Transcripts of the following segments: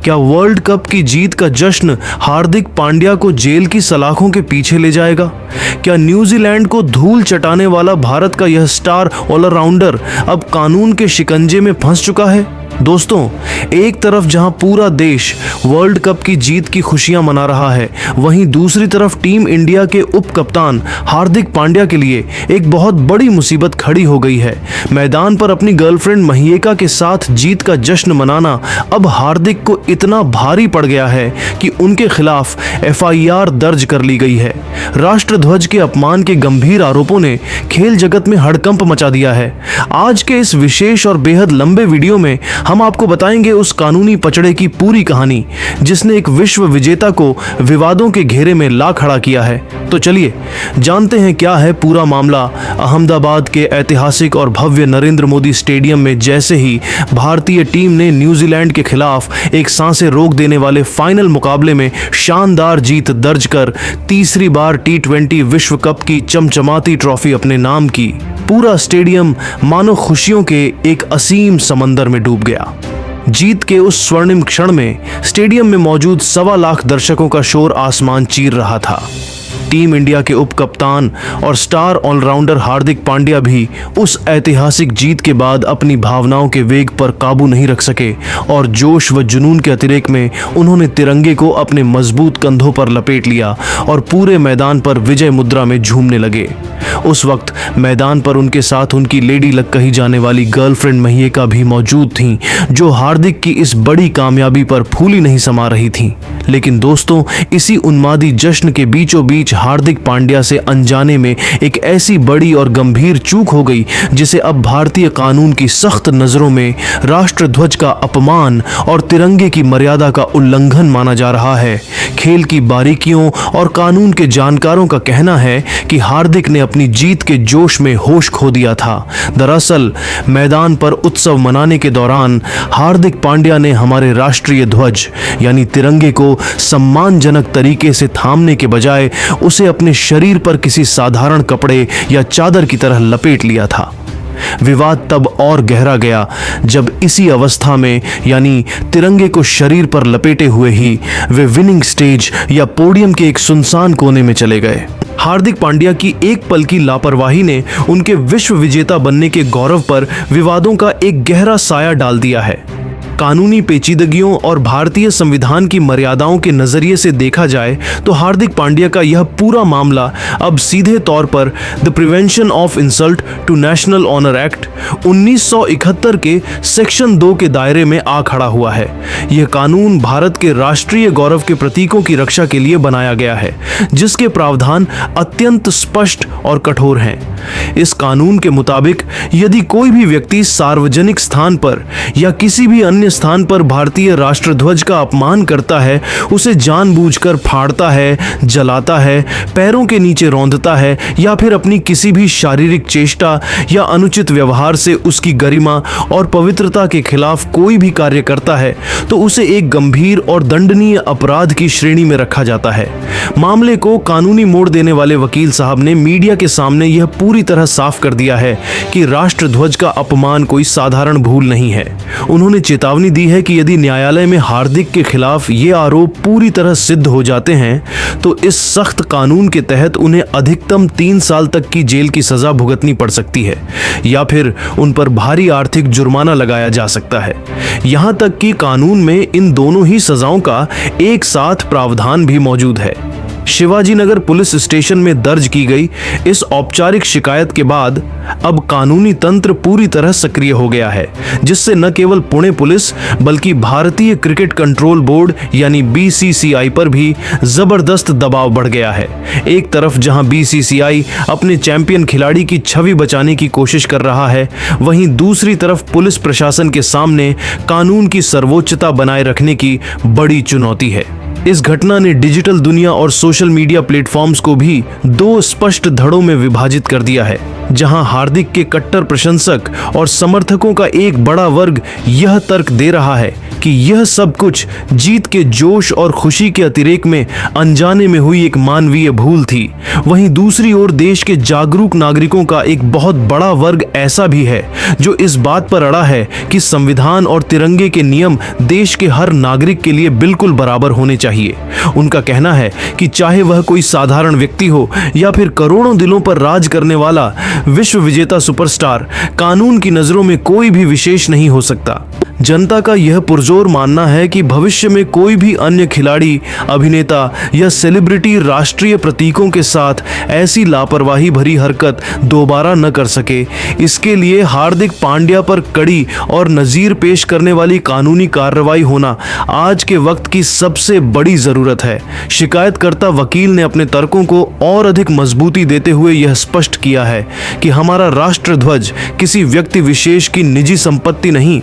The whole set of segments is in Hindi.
क्या वर्ल्ड कप की जीत का जश्न हार्दिक पांड्या को जेल की सलाखों के पीछे ले जाएगा? क्या न्यूजीलैंड को धूल चटाने वाला भारत का यह स्टार ऑलराउंडर अब कानून के शिकंजे में फंस चुका है? दोस्तों, एक तरफ जहां पूरा देश वर्ल्ड कप की जीत की खुशियां मना रहा है, वहीं दूसरी तरफ टीम इंडिया के उप कप्तान हार्दिक पांड्या के लिए एक बहुत बड़ी मुसीबत खड़ी हो गई है। मैदान पर अपनी गर्लफ्रेंड महिका के साथ जीत का जश्न मनाना अब हार्दिक को इतना भारी पड़ गया है कि उनके खिलाफ FIR दर्ज कर ली गई है। राष्ट्रध्वज के अपमान के गंभीर आरोपों ने खेल जगत में हड़कंप मचा दिया है। आज के इस विशेष और बेहद लंबे वीडियो में हम आपको बताएंगे उस कानूनी पचड़े की पूरी कहानी जिसने एक विश्व विजेता को विवादों के घेरे में ला खड़ा किया है। तो चलिए जानते हैं क्या है पूरा मामला। अहमदाबाद के ऐतिहासिक और भव्य नरेंद्र मोदी स्टेडियम में जैसे ही भारतीय टीम ने न्यूजीलैंड के खिलाफ एक सांसें रोक देने वाले फाइनल मुकाबले में शानदार जीत दर्ज कर तीसरी बार T20 विश्व कप की चमचमाती ट्रॉफी अपने नाम की, पूरा स्टेडियम मानो खुशियों के एक असीम समंदर में डूब गया। जीत के उस स्वर्णिम क्षण में स्टेडियम में मौजूद 1.25 लाख दर्शकों का शोर आसमान चीर रहा था। टीम इंडिया के उप कप्तान और स्टार ऑलराउंडर हार्दिक पांड्या भी उस ऐतिहासिक जीत के बाद अपनी भावनाओं के वेग पर काबू नहीं रख सके और जोश व जुनून के अतिरेक में उन्होंने तिरंगे को अपने मजबूत कंधों पर लपेट लिया और पूरे मैदान पर विजय मुद्रा में झूमने लगे। उस वक्त मैदान पर उनके साथ उनकी लेडी लक कही जाने वाली गर्लफ्रेंड महिका भी मौजूद थीं, जो हार्दिक की इस बड़ी कामयाबी पर फूली नहीं समा रही थीं। लेकिन दोस्तों, इसी उन्मादी जश्न के बीचों बीच हार्दिक पांड्या से अनजाने में एक ऐसी बड़ी और गंभीर चूक हो गई जिसे अब भारतीय कानून की सख्त नजरों में राष्ट्रध्वज का अपमान और तिरंगे की मर्यादा का उल्लंघन माना जा रहा है। खेल की बारीकियों और कानून के जानकारों का कहना है कि हार्दिक ने अपनी जीत के जोश में होश खो दिया था। दरअसल मैदान पर उत्सव मनाने के दौरान हार्दिक पांड्या ने हमारे राष्ट्रीय ध्वज यानी तिरंगे को सम्मानजनक तरीके से थामने के बजाय उसे अपने शरीर पर किसी साधारण कपड़े या चादर की तरह लपेट लिया था। विवाद तब और गहरा गया जब इसी अवस्था में यानी तिरंगे को शरीर पर लपेटे हुए ही वे विनिंग स्टेज या पोडियम के एक सुनसान कोने में चले गए। हार्दिक पांड्या की एक पल की लापरवाही ने उनके विश्व विजेता बनने के गौरव पर विवादों का एक गहरा साया डाल दिया है। कानूनी पेचीदगियों और भारतीय संविधान की मर्यादाओं के नजरिए से देखा जाए तो हार्दिक पांड्या का यह पूरा मामला अब सीधे तौर पर the prevention of insult to national honour act 1971 के सेक्शन 2 के दायरे में आ खड़ा हुआ है। यह कानून भारत के राष्ट्रीय गौरव के प्रतीकों की रक्षा के लिए बनाया गया है, जिसके प्रावधान अत्यंत स्पष्ट और कठोर हैं। इस कानून के मुताबिक यदि कोई भी व्यक्ति सार्वजनिक स्थान पर या किसी भी अन्य स्थान पर भारतीय राष्ट्रध्वज का अपमान करता है, उसे जानबूझकर फाड़ता है, जलाता है, पैरों के नीचे रौंदता है या फिर अपनी किसी भी शारीरिक चेष्टा या अनुचित व्यवहार से उसकी गरिमा और पवित्रता के खिलाफ कोई भी कार्य करता है, तो उसे एक गंभीर और दंडनीय अपराध की श्रेणी में रखा जाता है। मामले को कानूनी मोड़ देने वाले वकील साहब ने मीडिया के सामने यह पूरी तरह साफ कर दिया है कि राष्ट्रध्वज का अपमान कोई साधारण भूल नहीं है। उन्होंने चेतावनी दी है कि यदि न्यायालय में हार्दिक के खिलाफ ये आरोप पूरी तरह सिद्ध हो जाते हैं तो इस सख्त कानून के तहत उन्हें अधिकतम 3 साल तक की जेल की सजा भुगतनी पड़ सकती है या फिर उन पर भारी आर्थिक जुर्माना लगाया जा सकता है। यहां तक कि कानून में इन दोनों ही सजाओं का एक साथ प्रावधान भी मौजूद है। शिवाजी नगर पुलिस स्टेशन में दर्ज की गई इस औपचारिक शिकायत के बाद अब कानूनी तंत्र पूरी तरह सक्रिय हो गया है, जिससे न केवल पुणे पुलिस बल्कि भारतीय क्रिकेट कंट्रोल बोर्ड यानी BCCI पर भी जबरदस्त दबाव बढ़ गया है। एक तरफ जहां BCCI अपने चैंपियन खिलाड़ी की छवि बचाने की कोशिश कर रहा है, वहीं दूसरी तरफ पुलिस प्रशासन के सामने कानून की सर्वोच्चता बनाए रखने की बड़ी चुनौती है। इस घटना ने डिजिटल दुनिया और सोशल मीडिया प्लेटफॉर्म्स को भी दो स्पष्ट धड़ों में विभाजित कर दिया है, जहां हार्दिक के कट्टर प्रशंसक और समर्थकों का एक बड़ा वर्ग यह तर्क दे रहा है कि यह सब कुछ जीत के जोश और खुशी के अतिरेक में अनजाने में हुई एक मानवीय भूल थी। वहीं दूसरी ओर देश के जागरूक नागरिकों का एक बहुत बड़ा वर्ग ऐसा भी है जो इस बात पर अड़ा है कि संविधान और तिरंगे के नियम देश के हर नागरिक के लिए बिल्कुल बराबर होने चाहिए। उनका कहना है कि चाहे वह कोई साधारण व्यक्ति हो या फिर करोड़ों दिलों पर राज करने वाला विश्व विजेता सुपरस्टार, कानून की नजरों में कोई भी विशेष नहीं हो सकता। जनता का यह पुरजोर मानना है कि भविष्य में कोई भी अन्य खिलाड़ी, अभिनेता या सेलिब्रिटी राष्ट्रीय प्रतीकों के साथ ऐसी लापरवाही भरी हरकत दोबारा न कर सके। इसके लिए हार्दिक पांड्या पर कड़ी और नजीर पेश करने वाली कानूनी कार्रवाई होना आज के वक्त की सबसे बड़ी जरूरत है। शिकायतकर्ता वकील ने अपने तर्कों को और अधिक मजबूती देते हुए यह स्पष्ट किया है कि हमारा राष्ट्रध्वज किसी व्यक्ति विशेष की निजी संपत्ति नहीं,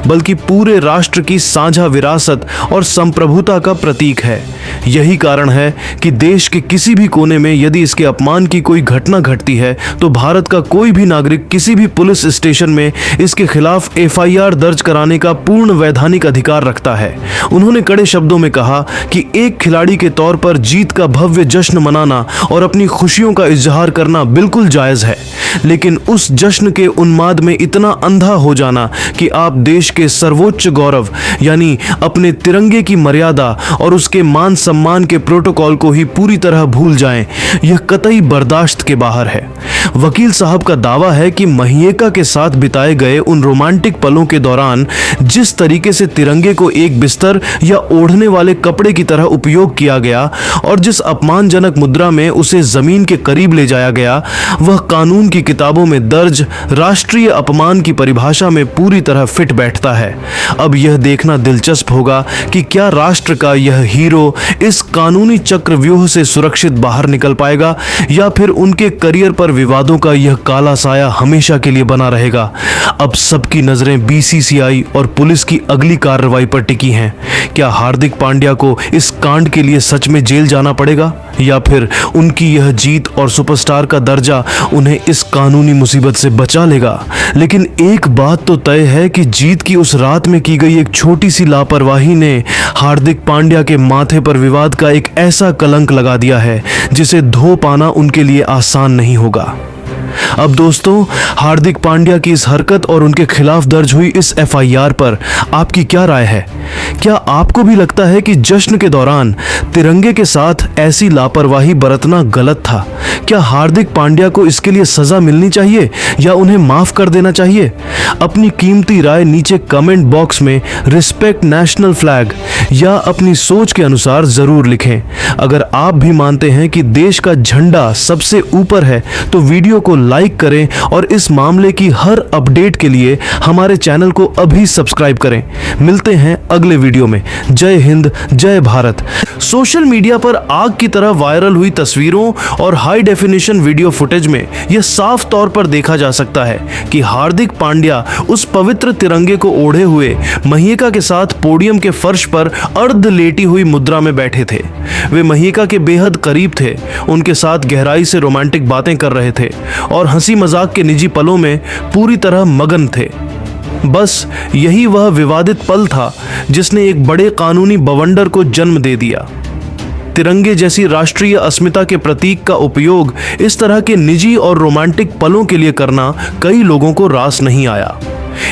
बल्कि पूरे राष्ट्र की साझा विरासत और संप्रभुता का प्रतीक है। यही कारण है कि देश के किसी भी कोने में यदि इसके अपमान की कोई घटना घटती है तो भारत का कोई भी नागरिक किसी भी पुलिस स्टेशन में इसके खिलाफ एफआईआर दर्ज कराने का पूर्ण वैधानिक अधिकार रखता है। उन्होंने कड़े शब्दों में कहा कि एक खिलाड़ी के तौर पर जीत का भव्य जश्न मनाना और अपनी खुशियों का इजहार करना बिल्कुल जायज है, लेकिन उस जश्न के उन्माद में इतना अंधा हो जाना कि आप देश के सर्वोच्च गौरव यानी अपने तिरंगे की मर्यादा और उसके मान सम्मान के प्रोटोकॉल को ही पूरी तरह भूल जाएं, यह कतई बर्दाश्त के बाहर है। वकील साहब का दावा है कि महीएका के साथ बिताए गए उन रोमांटिक पलों के दौरान जिस तरीके से तिरंगे को एक बिस्तर या ओढ़ने वाले कपड़े की तरह उपयोग किया गया और जिस अपमानजनक मुद्रा में उसे जमीन के करीब ले जाया गया, वह कानून की किताबों में दर्ज राष्ट्रीय अपमान की परिभाषा में पूरी तरह फिट बैठता है। अब यह देखना दिलचस्प होगा कि क्या राष्ट्र का यह हीरो इस कानूनी चक्रव्यूह से सुरक्षित बाहर निकल पाएगा या फिर उनके करियर पर विवादों का यह काला साया हमेशा के लिए बना रहेगा। अब सबकी नजरें बीसीसीआई और पुलिस की अगली कार्रवाई पर टिकी हैं। क्या हार्दिक पांड्या को इस कांड के लिए सच में जेल जाना पड़ेगा या फिर उनकी यह जीत और सुपरस्टार का दर्जा उन्हें इस कानूनी मुसीबत से बचा लेगा। लेकिन एक बात तो तय है कि जीत की उस रात में की गई एक छोटी सी लापरवाही ने हार्दिक पांड्या के माथे पर विवाद का एक ऐसा कलंक लगा दिया है जिसे धो पाना उनके लिए आसान नहीं होगा। अब दोस्तों, हार्दिक पांड्या की इस हरकत और उनके खिलाफ दर्ज हुई इस एफआईआर पर आपकी क्या राय है? क्या आपको भी लगता है कि जश्न के दौरान तिरंगे के साथ ऐसी लापरवाही बरतना गलत था? क्या हार्दिक पांड्या को इसके लिए सजा मिलनी चाहिए या उन्हें माफ कर देना चाहिए? अपनी कीमती राय नीचे कमेंट बॉक्स में रिस्पेक्ट नेशनल फ्लैग या अपनी सोच के अनुसार जरूर लिखें। अगर आप भी मानते हैं कि देश का झंडा सबसे ऊपर है तो वीडियो को लाइक करें और इस मामले की हर अपडेट के लिए हमारे चैनल को अभी सब्सक्राइब करें। मिलते हैं अगले वीडियो में। जय हिंद, जय भारत। सोशल मीडिया पर आग की तरह वायरल हुई तस्वीरों और हाई डेफिनेशन वीडियो फुटेज में यह साफ तौर पर देखा जा सकता है कि हार्दिक पांड्या उस पवित्र तिरंगे को ओढ़े हुए महीएका के साथ पोडियम के फर्श पर अर्ध लेटी हुई मुद्रा में बैठे थे। वे महीएका के बेहद करीब थे, उनके साथ गहराई से रोमांटिक बातें कर रहे थे और हंसी मजाक के निजी पलों में पूरी तरह मगन थे। बस यही वह विवादित पल था जिसने एक बड़े कानूनी बवंडर को जन्म दे दिया। तिरंगे जैसी राष्ट्रीय अस्मिता के प्रतीक का उपयोग इस तरह के निजी और रोमांटिक पलों के लिए करना कई लोगों को रास नहीं आया।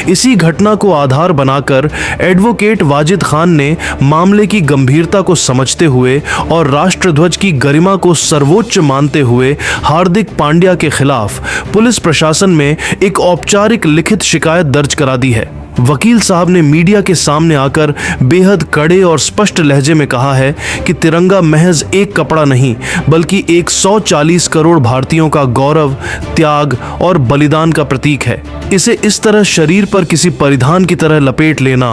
इसी घटना को आधार बनाकर एडवोकेट वाजिद खान ने मामले की गंभीरता को समझते हुए और राष्ट्रध्वज की गरिमा को सर्वोच्च मानते हुए हार्दिक पांड्या के खिलाफ पुलिस प्रशासन में एक औपचारिक लिखित शिकायत दर्ज करा दी है। वकील साहब ने मीडिया के सामने आकर बेहद कड़े और स्पष्ट लहजे में कहा है कि तिरंगा महज एक कपड़ा नहीं बल्कि 140 करोड़ भारतीयों का गौरव, त्याग और बलिदान का प्रतीक है। इसे इस तरह शरीर पर किसी परिधान की तरह लपेट लेना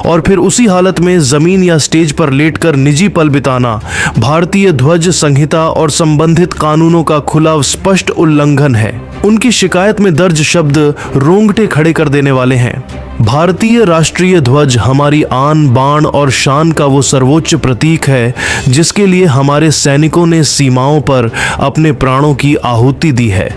और फिर उसी हालत में जमीन या स्टेज पर लेटकर निजी पल बिताना भारतीय ध्वज संहिता और संबंधित कानूनों का खुला स्पष्ट उल्लंघन है। उनकी शिकायत में दर्ज शब्द रोंगटे खड़े कर देने वाले हैं। भारतीय राष्ट्रीय ध्वज हमारी आन बान और शान का वो सर्वोच्च प्रतीक है जिसके लिए हमारे सैनिकों ने सीमाओं पर अपने प्राणों की आहुति दी है।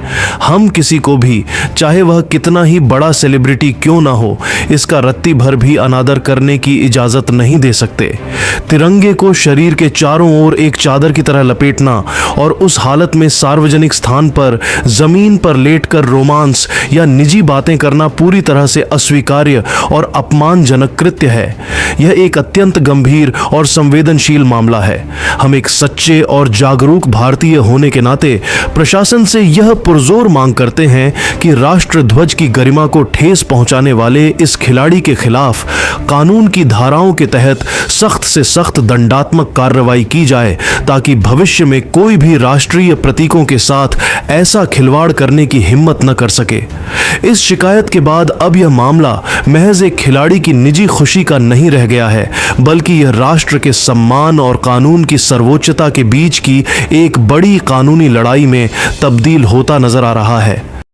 हम किसी को भी, चाहे वह कितना ही बड़ा सेलिब्रिटी क्यों ना हो, इसका रत्ती भर भी अनादर करने की इजाजत नहीं दे सकते। तिरंगे को शरीर के चारों ओर एक चादर की तरह लपेटना और उस हालत में सार्वजनिक स्थान पर जमीन पर लेटकर रोमांस या निजी बातें करना पूरी तरह से अस्वीकार्य और अपमानजनक कृत्य है। यह एक अत्यंत गंभीर और संवेदनशील मामला है। हम एक सच्चे और जागरूक भारतीय होने के नाते प्रशासन से यह पुरजोर मांग करते हैं कि राष्ट्र ध्वज की गरिमा को ठेस पहुंचाने वाले इस खिलाड़ी के खिलाफ कानून की धाराओं के तहत सख्त से सख्त दंडात्मक कार्रवाई की जाए, ताकि भविष्य में कोई भी राष्ट्रीय प्रतीकों के साथ ऐसा खिलवाड़ करने की हिम्मत न कर सके। इस शिकायत के बाद अब यह मामला महज एक खिलाड़ी की निजी खुशी का नहीं रह गया है, बल्कि यह राष्ट्र के सम्मान और कानून की सर्वोच्चता के बीच की एक बड़ी कानूनी लड़ाई में तब्दील होता नजर आ रहा है।